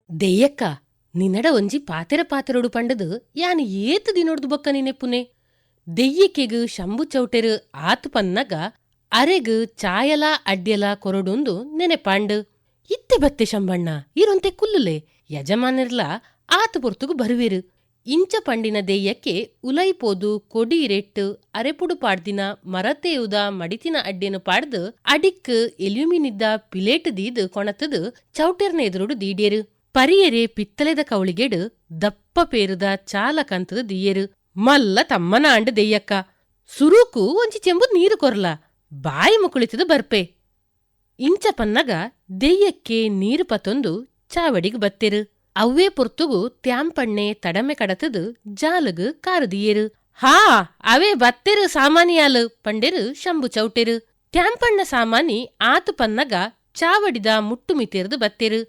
ದೆಯ್ಯಕ್ಕ ನಿನ್ನಡ ಒಂಜಿ ಪಾತೆರ ಪಾತೆರೊಡು ಪಂಡದು ಯಾನ್ ಏತ್ ದಿನೊಡ್ದು ಬೊಕ್ಕ ನಿನೆಪ್ಪುನೆ. ದೆಯ್ಯಕೆಗ್ ಶಂಭು ಚೌಟೆರ್ ಆತು ಪನ್ನಗ ಅರೆಗ್ ಚಾಯಲ ಅಡ್ಯಲ ಕೊರಡೊಂದು ನೆನೆಪಾಂಡ್. ಇತ್ತೆ ಬತ್ತೆ ಶಂಬಣ್ಣ ಇರೊಂತೆ ಕುಲ್ಲುಲೆ ಯಜಮಾನೆರ್ಲ ಆತು ಪೊರ್ತುಗು ಬರುವೆರು. ಇಂಚ ಪಂಡಿನ ದೆಯ್ಯಕ್ಕೆ ಉಲೈಪೋದು ಕೊಡೀರೆಟ್ಟು ಅರೆಪುಡು ಪಾಡ್ದಿನ ಮರತೇವುದ ಮಡಿತಿನ ಅಡ್ಡೆನು ಪಾಡ್ದು ಅಡಿಕ್ ಎಲ್ಯುಮಿನಿದ್ದ ಪಿಲೇಟ್ ದೀದ್ ಕೊಣತದು ಚೌಟೆರ್ನ ಎದುರುಡು ದೀಡ್ಯರು. ಪರಿಯರೆ ಪಿತ್ತಲೆದ ಕವಳಿಗೆಡು ದಪ್ಪ ಪೇರುದ ಚಾಲ ಕಂತದ ದಿಯರು. ಮಲ್ಲ ತಮ್ಮನ ಅಂಡ್ ದೆಯ್ಯಕ್ಕ ಸುರೂಕು ಒಂಜಿ ಚೆಂಬುದ್ ನೀರು ಕೊರ್ಲ ಬಾಯಿ ಮುಕುಳಿತದು ಬರ್ಪೆ. ಇಂಚ ಪನ್ನಗ ದೆಯ್ಯಕ್ಕೆ ನೀರು ಪತೊಂದು ಚಾವಡಿಗ್ ಬತ್ತೆರು. ಅವ್ವೇ ಪೊರ್ತುಗು ತ್ಯಾಂಪಣ್ಣೆ ತಡಮೆ ಕಡತದು ಜಾಲಗ್ ಕಾರುದಿಯೇರು. ಹಾ ಅವೇ ಬತ್ತೆರು ಸಾಮಾನಿಯಾಲು ಪಂಡೆರು ಶಂಭು ಚೌಟೆರು. ತ್ಯಾಂಪಣ್ಣ ಸಾಮಾನಿ ಆತು ಪನ್ನಗ ಚಾವಡಿದ ಮುಟ್ಟು ಮಿತೆರ್ದು ಬತ್ತೆರು.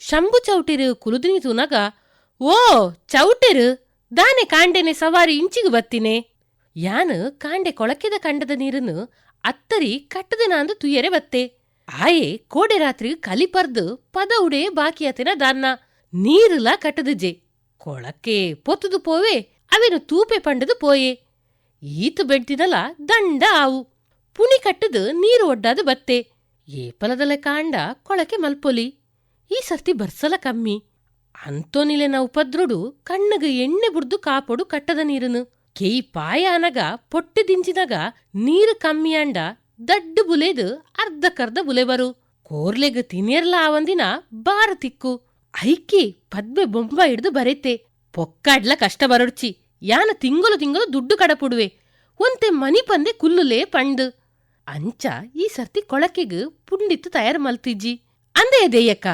ಶಂಭು ಚೌಟೆರು ಕುಲುದಿನಿ ತೂನಗ ಓ ಚೌಟೆರು ದಾನೆ ಕಾಂಡೆನೆ ಸವಾರಿ ಇಂಚಿಗು ಬತ್ತಿನೆ. ಯಾನ್ ಕಾಂಡೆ ಕೊಳಕೆದ ಕಂಡದ ನೀರನ್ನು ಅತ್ತರಿ ಕಟ್ಟದೆನಾಂದು ತುಯ್ಯರೆ ಬತ್ತೆ. ಆಯೆ ಕೋಡೆ ರಾತ್ರಿ ಕಲಿಪರ್ದು ಪದ ಉಡೇ ಬಾಕಿಯತೆನ ದಾನ್ನ ನೀರುಲ ಕಟ್ಟದುಜೆ ಕೊಳಕೆ ಪೊತ್ತುದು ಪೋವೆ ಅವೆನು ತೂಪೆ ಪಂಡದು ಪೋಯೆ. ಈತು ಬೆಡ್ತಿದಲ ದಂಡ ಆವು ಪುಣಿ ಕಟ್ಟದು ನೀರು ಒಡ್ಡಾದು ಬತ್ತೆ. ಏಪಲದಲೆ ಕಾಂಡ ಕೊಳಕೆ ಮಲ್ಪೊಲಿ ಈ ಸರ್ತಿ ಬರ್ಸಲ ಕಮ್ಮಿ ಅಂತೋನಿಲೆನ ಉಪದ್ರುಡು ಕಣ್ಣಗ ಎಣ್ಣೆ ಬುಡ್ದು ಕಾಪೊಡು ಕಟ್ಟದ ನೀರನು. ಕೆಯಿ ಪಾಯ ಅನಗ ಪೊಟ್ಟೆ ದಿಂಚಿನಗ ನೀರು ಕಮ್ಮಿಯಾಂಡ ದಡ್ಡು ಬುಲೆದು ಅರ್ಧಕರ್ಧ ಬುಲೆಬರು. ಕೋರ್ಲೆಗ್ ತಿನಿಯರ್ಲ ಆವಂದಿನ ಬಾರ ತಿಕ್ಕು ಐಕಿ ಪದ್ಮೆ ಬೊಂಬ ಹಿಡ್ದು ಬರೆತೆ. ಪೊಕ್ಕಾಡ್ಲ ಕಷ್ಟ ಬರೊಡ್ಚಿ ಯಾನ ತಿಂಗಳು ತಿಂಗಳು ದುಡ್ಡು ಕಡಪುಡುವೆ ಒಂತೆ ಮನಿ ಪಂದೆ ಕುಲ್ಲುಲೇ ಪಂಡು. ಅಂಚ ಈ ಸರ್ತಿ ಕೊಳಕೆಗ್ ಪುಂಡಿತ್ತು ತಯಾರು ಮಲ್ತಿಜ್ಜಿ ಅಂದೇ ದೆಯ್ಯಕ್ಕ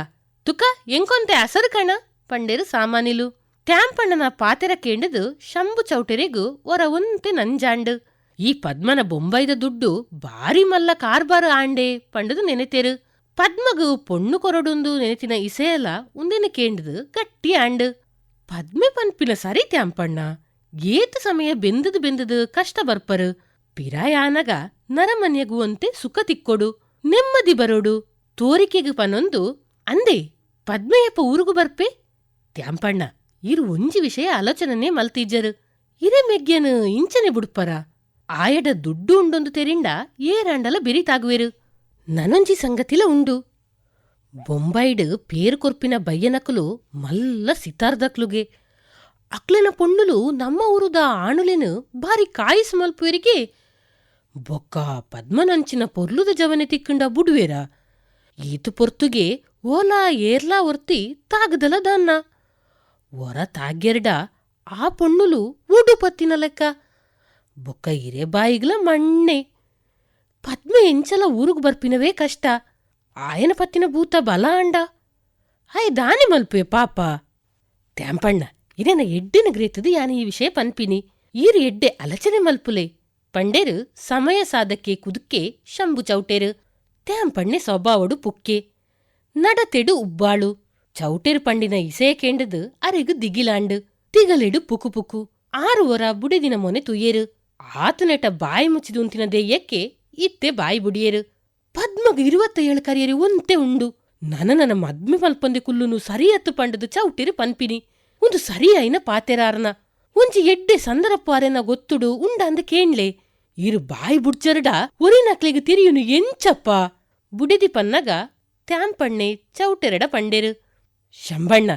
ತುಕ ಎಂಕೊಂತೆ ಅಸರು ಕಣ ಪಂಡೆರು ಸಾಮಾನಿಲು. ತ್ಯಾಂಪಣ್ಣನ ಪಾತೆರ ಕೇಂಡದು ಶಂಭು ಚೌಟೆರೆಗು ಒರ ಒಂತೆ ನಂಜಾಂಡು. ಈ ಪದ್ಮನ ಬೊಂಬೈದ ದುಡ್ಡು ಬಾರಿ ಮಲ್ಲ ಕಾರ್ಬಾರು ಆಂಡೆ ಪಂಡದು ನೆನೆತೆರು. ಪದ್ಮಗು ಪೊಣ್ಣು ಕೊರಡೊಂದು ನೆನೆತಿನ ಇಸೆಯಲ ಉಂದೆನೆ ಕೇಂಡದು ಗಟ್ಟಿ ಆಂಡು. ಪದ್ಮೆ ಪನ್ಪಿನ ಸರಿ ತ್ಯಾಂಪಣ್ಣ ಏತು ಸಮಯ ಬೆಂದದು ಕಷ್ಟ ಬರ್ಪರು. ಪಿರಾಯಾನಗ ನರಮನ್ಯಗು ಅಂತೆ ಸುಖ ತಿಕ್ಕೊಡು ನೆಮ್ಮದಿ ಬರೋಡು ತೋರಿಕೆಗು ಪನೊಂದು ಅಂದೆ ಪದ್ಮೆಯಪ್ಪ ಊರುಗು ಬರ್ಪೆ. ತ್ಯಾಂಪಣ್ಣ ಇರು ಒಂಜಿ ವಿಷಯ ಆಲೋಚನೆ ಮಲ್ತಿಜ್ಜರು. ಇರೆ ಮೆಗ್ಯನು ಇಂಚನೆ ಬುಡ್ಪರ ಆಯಡ ದುಡ್ಡು ಉಂಡೊಂದು ತೆರಿಂಡ ಏರಾಂಡಲ ಬೆರಿತಾಗುವೆರು. ನನೊಂಜಿ ಸಂಗತಿಲ ಉಂಡು. ಬೊಂಬೈಡ್ ಪೇರು ಕೊರ್ಪಿನ ಬಯ್ಯನಕಲು ಮಲ್ಲ ಸಿತಾರ್ದಕ್ಲುಗೆ ಅಕ್ಲೆನ ಪೊಣ್ಣುಲು ನಮ್ಮ ಊರುದ ಆಣುಲೆನು ಬಾರಿ ಕಾಯಿಸು ಮಲ್ಪುವೆರಿಗೆ ಬೊಕ್ಕ ಪದ್ಮನಂಚಿನ ಪೊರ್ಲುದ ಜವನೆ ತಿಕ್ಕಂಡ ಬುಡುವೆರ. ಈತು ಪೊರ್ತುಗೆ ಓಲಾ ಏರ್ಲಾ ಒರ್ತಿ ತಾಗದಲ ದಾನ್ನ ಒರ ತಾಗ್ಯರ್ಡ ಆ ಪೊಣ್ಣುಲು ಉಡು ಪತ್ತಿನ ಲೆಕ್ಕ ಬೊಕ್ಕ ಇರೆ ಬಾಯಿಗ್ಲ ಮಣ್ಣೆ. ಪದ್ಮೆ ಎಂಚಲ ಊರುಗು ಬರ್ಪಿನವೇ ಕಷ್ಟ ಆಯನ ಪತ್ತಿನ ಭೂತ ಬಲ ಅಂಡ ಆಯ್ ದಾನಿ ಮಲ್ಪೆ ಪಾಪ. ತ್ಯಾಂಪಣ್ಣ ಇರೇನ ಎಡ್ಡೆನ ಗ್ರೇತದು ಯಾನ ಈ ವಿಷಯ ಪನ್ಪಿನಿ ಈರು ಎಡ್ಡೆ ಅಲಚನೆ ಮಲ್ಪುಲೆ ಪಂಡೆರು ಸಮಯ ಸಾಧಕ್ಕೆ ಕುದುಕ್ಕೆ ಶಂಭು ಚೌಟೆರು. ತ್ಯಾಂಪಣ್ಣೆ ಸ್ವಭಾವಡು ಪುಕ್ಕೆ ನಡತೆಡು ಉಬ್ಬಾಳು. ಚೌಟೆರು ಪಂಡಿನ ಇಸೆಯ ಕೇಂಡದು ಅರೆಗು ದಿಗಿಲಾಂಡು ತಿಗಲೆಡು ಪುಕು ಪುಕು 6 ವರ ಬುಡಿದಿನ ಮೊನೆ ತುಯ್ಯರು. ಆತು ನೆಟ ಬಾಯಿ ಮುಚ್ಚಿದು ಉಂತಿನ ದೆಯ್ಯಕ್ಕೆ ಇತ್ತೆ ಬಾಯಿ ಬುಡಿಯರು. ಪದ್ಮಗು 27 ಕರಿಯರಿ ಒಂತೆ ಉಂಡು. ನನ್ನ ಮದ್ಮೆ ಮಲ್ಪಂದೆ ಕುಲ್ಲುನು ಸರಿಯತ್ತು ಪಂಡದು ಚೌಟೆರು ಪನ್ಪಿನಿ ಒಂದು ಸರಿಯಾಯಿನ ಪಾತೆರಾರನ ಒಂಜಿ ಎಡ್ಡೆ ಸಂದರಪ್ಪಾರೆನ ಗೊತ್ತುಡು ಉಂಡ ಅಂದ ಕೇಣ್ಲೆ ಇರು ಬಾಯಿ ಬುಡ್ಚರಡ ಒರಿನಕ್ಲೆಗ್ ತಿರಿಯುನು ಎಂಚಪ್ಪ ಬುಡಿದಿ ಪನ್ನಗ ತ್ಯಾಂಪಣ್ಣೆ ಚೌಟೆರಡ ಪಂಡೆರು. ಶಂಬಣ್ಣ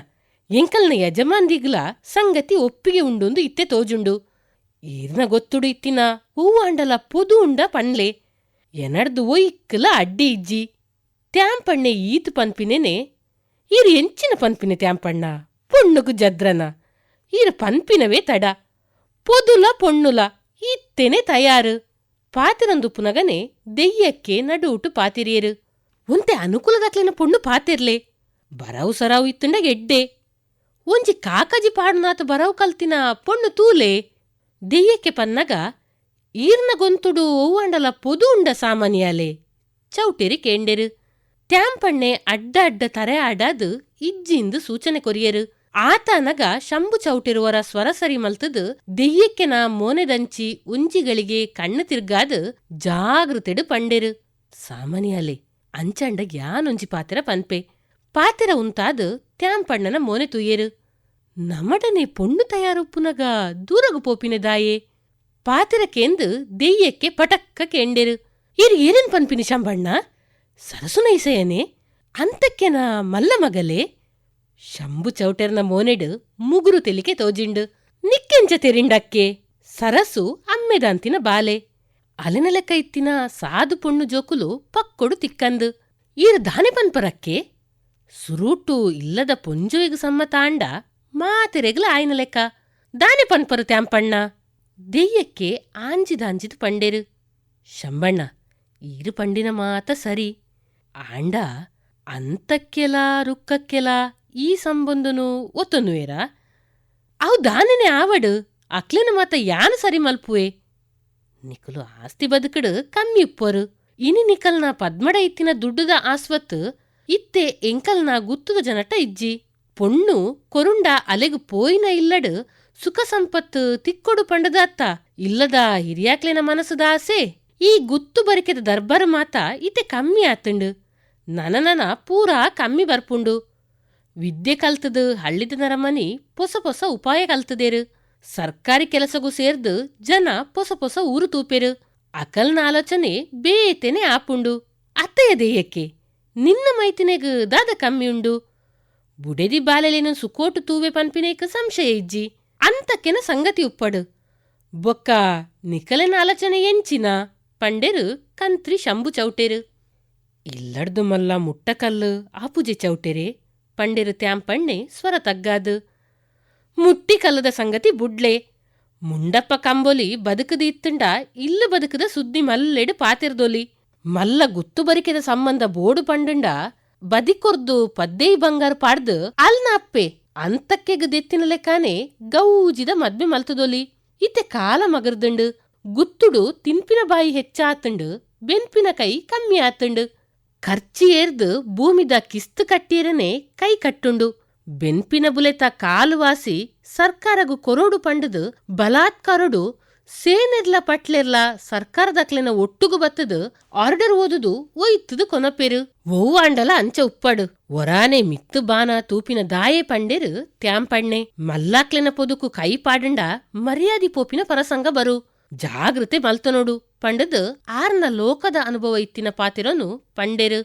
ಎಂಕಲ್ನ ಯಜಮಾನ್ದಿಗ್ಲ ಸಂಗತಿ ಒಪ್ಪಿಗೆ ಉಂಡೊಂದು ಇತ್ತೆ ತೋಜುಂಡು. ಈರ್ನ ಗೊತ್ತುಡು ಇತ್ತಿನ ಹೂವಾಂಡಲ ಪೊದು ಉಂಡ ಪಣ್ಲೆ ಎನಡ್ದು ಒಯ್ಕಲ ಅಡ್ಡಿ ಇಜ್ಜಿ. ತ್ಯಾಂಪಣ್ಣೆ ಈತು ಪನ್ಪಿನೇನೆ ಈರು ಎಂಚಿನ ಪನ್ಪಿನೆ ತ್ಯಾಂಪಣ್ಣ ಪೊಣ್ಣುಗು ಜದ್ರನ ಈರು ಪನ್ಪಿನವೇ ತಡ ಪೊದುಲ ಪೊಣ್ಣುಲ ಇತ್ತೇನೆ ತಯಾರು. ಪಾತಿರಂದು ಪುನಗನೆ ದೆಯ್ಯಕ್ಕೆ ನಡೂಟು ಪಾತಿರಿಯರು. ಒಂತೆ ಅನುಕೂಲದಕ್ಲೆನ ಪೊಣ್ಣು ಪಾತಿರ್ಲೆ ಬರವು ಸರಾವು ಇತ್ತುಂಡಾಗ ಎಡ್ಡೆ ಒಂಜಿ ಕಾಕಜಿ ಪಾಡುನಾತು ಬರವು ಕಲ್ತಿನ ಪೊಣ್ಣು ತೂಲೆ. ದೆಯ್ಯಕ್ಕೆ ಪನ್ನಗ ಈರ್ನ ಗೊಂತುಡು ಹೂವಾಂಡಲ ಪೊದು ಉಂಡ ಸಾಮಾನ್ಯಾಲೆ ಚೌಟೆರಿ ಕೇಂಡೆರು. ತ್ಯಾಂಪಣ್ಣೆ ಅಡ್ಡ ಅಡ್ಡ ತರೆ ಆಡಾದು ಇಜ್ಜಿಂದು ಸೂಚನೆ ಕೊರಿಯರು. ಆತನಗ ಶಂಭು ಚೌಟೆರುವರ ಸ್ವರಸರಿ ಮಲ್ತದು ದೆಯ್ಯಕ್ಕೆನ ಮೋನೆದಂಚಿ ಉಂಜಿಗಳಿಗೆ ಕಣ್ಣು ತಿರ್ಗಾದು ಜಾಗೃತೆಡು ಪಂಡೆರು. ಸಾಮಾನ್ಯಾಲೆ ಅಂಚಾಂಡ ಯಾನೊಂಜಿ ಪಾತೆರ ಪನ್ಪೆ ಪಾತೆರ ಉಂತಾದು ತ್ಯಾಂಪಣ್ಣನ ಮೋನೆ ತುಯ್ಯರು. ನಮಡನೆ ಪೊಣ್ಣು ತಯಾರುಪ್ಪುನಗ ದೂರಗು ಪೋಪಿನೆ ದಾಯೆ. ಪಾತೆರಕ್ಕೆಂದು ದೆಯ್ಯಕ್ಕೆ ಪಟಕ್ಕ ಕೆಂಡೆರು. ಇರು ಏನೇನ್ ಪನ್ಪಿನಿ ಶಂಬಣ್ಣ ಸರಸುನೈಸಯನೆ ಅಂತಕ್ಕೆನ ಮಲ್ಲ ಮಗಲೇ. ಶಂಭು ಚೌಟೆರ್ನ ಮೋನೆಡು ಮುಗುರು ತೆಲಿಕೆ ತೋಜಿಂಡು. ನಿಕ್ಕೆಂಚ ತೆರಿಂಡಕ್ಕೆ ಸರಸು ಅಮ್ಮೆದಾಂತಿನ ಬಾಲೆ. ಅಲೆನ ಲೆಕ್ಕ ಇತ್ತಿನ ಸಾದು ಪೊಣ್ಣು ಜೋಕುಲು ಪಕ್ಕೊಡು ತಿಕ್ಕಂದು. ಈರು ದಾನೆ ಪನ್ಪರಕ್ಕೆ ಸುರೂಟು ಇಲ್ಲದ ಪೊಂಜುವಿಗ ಸಮ್ಮತಾಂಡ ಮಾತೆರೆಗ್ಲ ಆಯ್ನ ಲೆಕ್ಕ ದಾನೆ ಪನ್ಪರು ತ್ಯಾಂಪಣ್ಣ. ದೆಯ್ಯಕ್ಕೆ ಆಂಜಿದಾಂಜಿದು ಪಂಡೆರು. ಶಂಬಣ್ಣ ಈರು ಪಂಡಿನ ಮಾತ ಸರಿ. ಆಂಡ ಅಂತಕ್ಕೆಲ ರುಕ್ಕಕ್ಕೆಲ ಈ ಸಂಬಂಧನು ಒತ್ತೊನ್ನುವೇರ ಅವು ದಾನೆನೆ ಆವಡು ಅಕ್ಲೆನ ಮಾತ ಯಾನು ಸರಿ ಮಲ್ಪುವೆ. ನಿಕಲು ಆಸ್ತಿ ಬದುಕಡು ಕಮ್ಮಿ ಇಪ್ಪರು. ಇನಿ ನಿಕಲ್ನ ಪದ್ಮಡ ಇತ್ತಿನ ದುಡ್ಡುದ ಆಸ್ವತ್ತು ಇತ್ತೆ ಎಂಕಲ್ನ ಗುತ್ತುದ ಜನಟ ಇಜ್ಜಿ. ಪೊಣ್ಣು ಕೊರುಂಡ ಅಲೆಗು ಪೋಯಿನ ಇಲ್ಲಡು ಸುಖ ಸಂಪತ್ತು ತಿಕ್ಕೊಡು ಪಂಡದಾತ್ತ ಇಲ್ಲದ ಹಿರಿಯಾಕ್ಲೆನ ಮನಸ್ಸುದ ಆಸೆ. ಈ ಗುತ್ತು ಬರಿಕೆದ ದರ್ಬಾರ ಮಾತ ಇತ್ತೆ ಕಮ್ಮಿ ಆತುಂಡು. ನನನನ ಪೂರಾ ಕಮ್ಮಿ ಬರ್ಪುಂಡು. ವಿದ್ಯೆ ಕಲ್ತದು ಹಳ್ಳಿದ ನರಮನಿ ಪೊಸ ಪೊಸ ಉಪಾಯ ಕಲ್ತದೇರು. ಸರ್ಕಾರಿ ಕೆಲಸಗೂ ಸೇರ್ದು ಜನ ಪೊಸ ಪೊಸ ಊರು ತೂಪೆರು. ಅಕಲ್ನ ಆಲೋಚನೆ ಬೇತೆನೆ ಆಪುಂಡು. ಅತ್ತೆಯ ದೇಯಕ್ಕೆ ನಿನ್ನ ಮೈತಿನೆಗ್ ದಾದ ಕಮ್ಮಿ ಉಂಡು. ಬುಡೆದಿ ಬಾಲೆಲೇನು ಸುಕೋಟು ತೂವೆ ಪನ್ಪಿನೇಕ ಸಂಶಯ ಇಜ್ಜಿ ಅಂತಕ್ಕೆನ ಸಂಗತಿ ಉಪ್ಪಡು. ಬೊಕ್ಕ ನಿಕಲೆನ ಆಲೋಚನೆ ಎಂಚಿನ ಪಂಡೆರು ಕಂತ್ರಿ ಶಂಭು ಚೌಟೆರು. ಇಲ್ಲಡ್ದು ಮಲ್ಲ ಮುಟ್ಟಕಲ್ಲು ಆಪುಜೆ ಚೌಟೆರೆ ಪಂಡೆರು ತ್ಯಾಂಪಣ್ಣೆ ಸ್ವರ ತಗ್ಗಾದು. ಮುಟ್ಟಿ ಕಲ್ಲದ ಸಂಗತಿ ಬುಡ್ಲೆ. ಮುಂಡಪ್ಪ ಕಂಬೊಲಿ ಬದುಕದ ಇತ್ತುಂಡ ಇಲ್ಲು ಬದುಕದ ಸುದ್ದಿ ಮಲ್ಲೆಡು ಪಾತಿರ್ದೊಲಿ. ಮಲ್ಲ ಗುತ್ತು ಬರಿಕೆದ ಸಂಬಂಧ ಬೋಡು ಪಂಡುಂಡ ಬದಿಕೊರ್ದು ಪದ್ದೇಯಿ ಬಂಗಾರ ಪಾಡ್ದು ಅಲ್ನ ಅಪ್ಪೆ ಅಂತಕ್ಕೆಗ್ ದೆತ್ತಿನ ಲೆಕ್ಕಾನೆ ಗೌಜಿದ ಮದ್ವೆ ಮಲ್ತದೊಲಿ. ಇತ್ತೆ ಕಾಲ ಮಗರ್ದುಂಡು. ಗುತ್ತುಡು ತಿನ್ಪಿನ ಬಾಯಿ ಹೆಚ್ಚಾತುಂಡು ಬೆನ್ಪಿನ ಕೈ ಕಮ್ಮಿ ಆತುಂಡು. ಖರ್ಚಿ ಏರ್ದು ಭೂಮಿದ ಕಿಸ್ತು ಕಟ್ಟೀರನೆ ಕೈ ಕಟ್ಟುಂಡು. ಬೆನ್ಪಿನ ಬುಲೆತ ಕಾಲುವಾಸಿ ಸರ್ಕಾರಗು ಕೊರೋಡು ಪಂಡದು ಬಲಾತ್ಕಾರಡು ಸೇನೆರ್ಲ ಪಟ್ಲೆರ್ಲ ಸರ್ಕಾರದಕ್ಲೆನ ಒಟ್ಟುಗು ಬತ್ತದು ಆರ್ಡರ್ ಓದುದು ಒಯ್ತದು ಕೊನಪೆರು. ಓವಾಂಡಲ ಅಂಚ ಉಪ್ಪಡು ಒರಾನೆ ಮಿತ್ತು ಬಾನ ತೂಪಿನ ದಾಯೆ ಪಂಡೆರು ತ್ಯಾಂಪಣ್ಣೆ. ಮಲ್ಲಾಕ್ಲೆನ ಪೊದುಕು ಕೈ ಪಾಡಂಡ ಮರ್ಯಾದಿ ಪೋಪಿನ ಪರಸಂಗ ಬರು. ಜಾಗೃತೆ ಮಲ್ತನೋಡು ಪಂಡದು ಆರ್ನ ಲೋಕದ ಅನುಭವ ಇತ್ತಿನ ಪಾತಿರೋನು ಪಂಡೆರು.